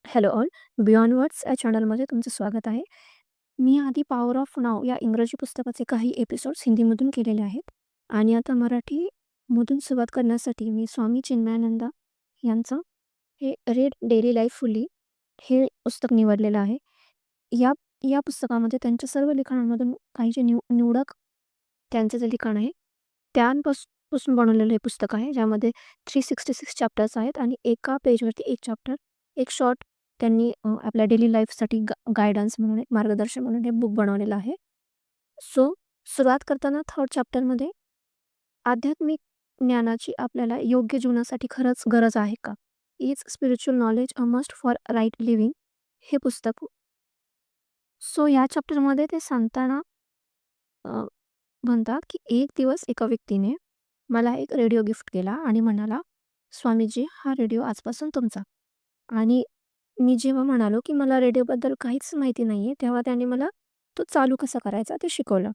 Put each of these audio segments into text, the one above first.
Hello all. Beyond words या चॅनलमध्ये तुमचं स्वागत आहे. मी आधी पॉवर ऑफ नाऊ या इंग्रजी पुस्तकाचे काही एपिसोड्स हिंदीमधून केलेले आहेत आणि आता मराठीमधून सुरुवात करण्यासाठी मी स्वामी चिन्मयानंद यांचं हे रीड डेली लाईफ फुल्ली हे पुस्तक निवडलेलं आहे. या या पुस्तकामध्ये त्यांच्या सर्व लिखाणांमधून काही जे निवडक त्यांचं जे लिखाण आहे पासून बनवलेलं हे पुस्तक आहे, ज्यामध्ये 366 चॅप्टर्स आहेत आणि एका पेजवरती एक चॅप्टर, एक शॉर्ट त्यांनी आपल्या डेली लाईफसाठी गायडन्स म्हणून, एक मार्गदर्शन म्हणून हे बुक बनवलेलं आहे. सो सुरुवात करताना थर्ड चॅप्टरमध्ये आध्यात्मिक ज्ञानाची आपल्याला योग्य जीवनासाठी खरंच गरज आहे का? Is spiritual knowledge a must for right living हे पुस्तक. सो या चॅप्टरमध्ये ते सांगताना म्हणतात की एक दिवस एका व्यक्तीने मला एक रेडिओ गिफ्ट केला आणि म्हणाला, स्वामीजी हा रेडिओ आजपासून तुमचा. आणि मी जेव्हा म्हणालो की मला रेडिओबद्दल काहीच माहिती नाहीये, तेव्हा त्याने मला तो चालू कसा करायचा ते शिकवलं.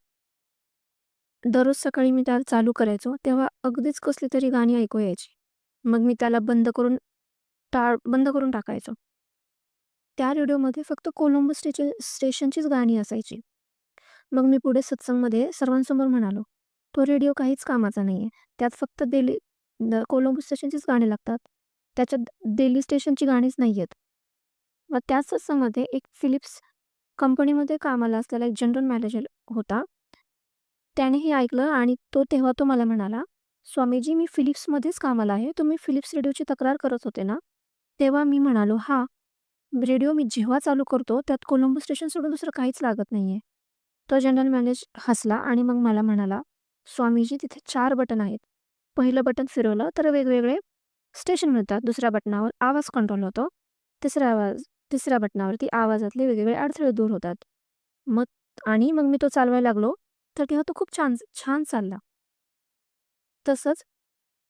दररोज सकाळी मी त्याला चालू करायचो, तेव्हा अगदीच कसली तरी गाणी ऐकू यायची. मग मी त्याला बंद करून टाकायचो. त्या रेडिओमध्ये फक्त कोलंबो स्टेशनचीच गाणी असायची. मग मी पुढे सत्संगमध्ये सर्वांसमोर म्हणालो, तो रेडिओ काहीच कामाचा नाहीये. त्यात फक्त कोलंबो स्टेशनचीच गाणी लागतात. त्याच्यात दिल्ली स्टेशनची गाणीच नाहीयेत. मग त्याच सत्संगमध्ये एक फिलिप्स कंपनीमध्ये कामाला असलेला एक जनरल मॅनेजर होता. त्याने हे ऐकलं आणि तेव्हा तो मला म्हणाला, स्वामीजी मी फिलिप्समध्येच कामाला आहे. तुम्ही फिलिप्स रेडिओची तक्रार करत होते ना? तेव्हा मी म्हणालो, हा रेडिओ मी जेव्हा चालू करतो त्यात कोलंबो स्टेशन सोडून दुसरं काहीच लागत नाहीये. तो जनरल मॅनेजर हसला आणि मग मला म्हणाला, स्वामीजी तिथे 4 बटन आहेत. पहिलं बटन फिरवलं तर वेगवेगळे स्टेशन मिळतात. दुसऱ्या बटनावर आवाज कंट्रोल होतो. तिसऱ्या बटनावरती आवाजातले वेगवेगळे अडथळे दूर होतात. मग मी तो चालवायला लागलो, तर तेव्हा तो खूप छान छान चालला. तसंच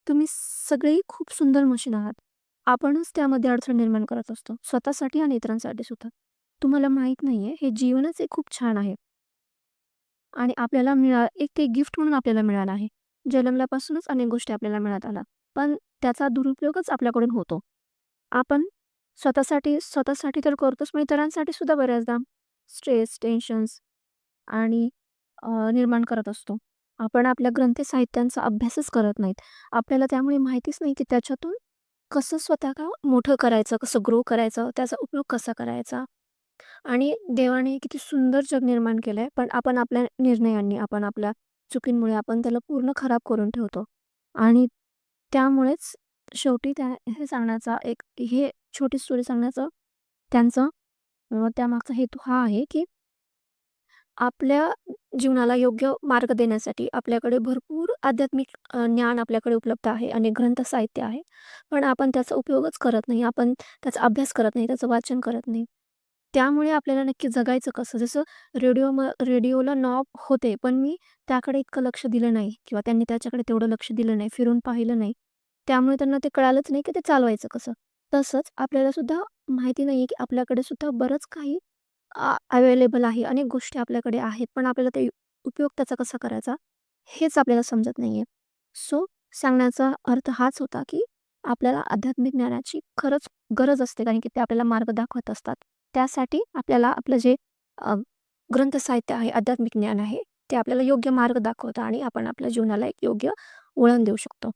तुम्ही सगळेही खूप सुंदर मशीन आहात. आपणच त्यामध्ये अडथळे निर्माण करत असतो, स्वतःसाठी आणि इतरांसाठी सुद्धा. तुम्हाला माहीत नाहीये, हे जीवनच एक खूप छान आहे आणि आपल्याला एक ते गिफ्ट म्हणून आपल्याला मिळालं आहे. जन्मल्यापासूनच अनेक गोष्टी आपल्याला मिळत आल्या, पण त्याचा दुरुपयोगच आपल्याकडून होतो. आपण स्वतःसाठी तर करतोच, पण इतरांसाठी सुद्धा बऱ्याचदा स्ट्रेस, टेन्शन्स आणि निर्माण करत असतो. आपण आपल्या ग्रंथ साहित्यांचा अभ्यासच करत नाहीत. आपल्याला त्यामुळे माहितीच नाही की त्याच्यातून कसं स्वतःला मोठं करायचं, कसं ग्रो करायचं, त्याचा उपयोग कसा करायचा. आणि देवाने किती सुंदर जग निर्माण केलंय, पण आपण आपल्या निर्णयांनी, आपण आपल्या चुकींमुळे आपण त्याला पूर्ण खराब करून ठेवतो. आणि त्यामुळेच शेवटी हे सांगण्याचा हे छोटी स्टोरी सांगण्याचं त्यांचं त्यामागचा हेतू हा आहे की आपल्या जीवनाला योग्य मार्ग देण्यासाठी आपल्याकडे भरपूर आध्यात्मिक ज्ञान आपल्याकडे उपलब्ध आहे, अनेक ग्रंथ साहित्य आहे. पण आपण त्याचा उपयोगच करत नाही. आपण त्याचा अभ्यास करत नाही, त्याचं वाचन करत नाही. त्यामुळे आपल्याला नक्की जगायचं कसं? जसं रेडिओला नॉब होते, पण मी त्याकडे इतकं लक्ष दिलं नाही किंवा त्यांनी त्याच्याकडे तेवढं लक्ष दिलं नाही, फिरून पाहिलं नाही. त्यामुळे त्यांना ते कळालंच नाही की ते चालवायचं कसं? तसंच आपल्याला सुद्धा माहिती नाहीये की आपल्याकडे सुद्धा बरंच काही अवेलेबल आहे. अनेक गोष्टी आपल्याकडे आहेत, पण आपल्याला ते उपयोग त्याचा कसा करायचा हेच आपल्याला समजत नाहीये. सो सांगण्याचा अर्थ हाच होता, की आपल्याला आध्यात्मिक ज्ञानाची खरंच गरज असते, कारण की ते आपल्याला मार्ग दाखवत असतात. त्यासाठी आपल्याला आपलं जे अ, ग्रंथ साहित्य आहे, आध्यात्मिक ज्ञान आहे, ते आपल्याला योग्य मार्ग दाखवतं आणि आपण आपल्या जीवनाला एक योग्य वळण देऊ शकतो.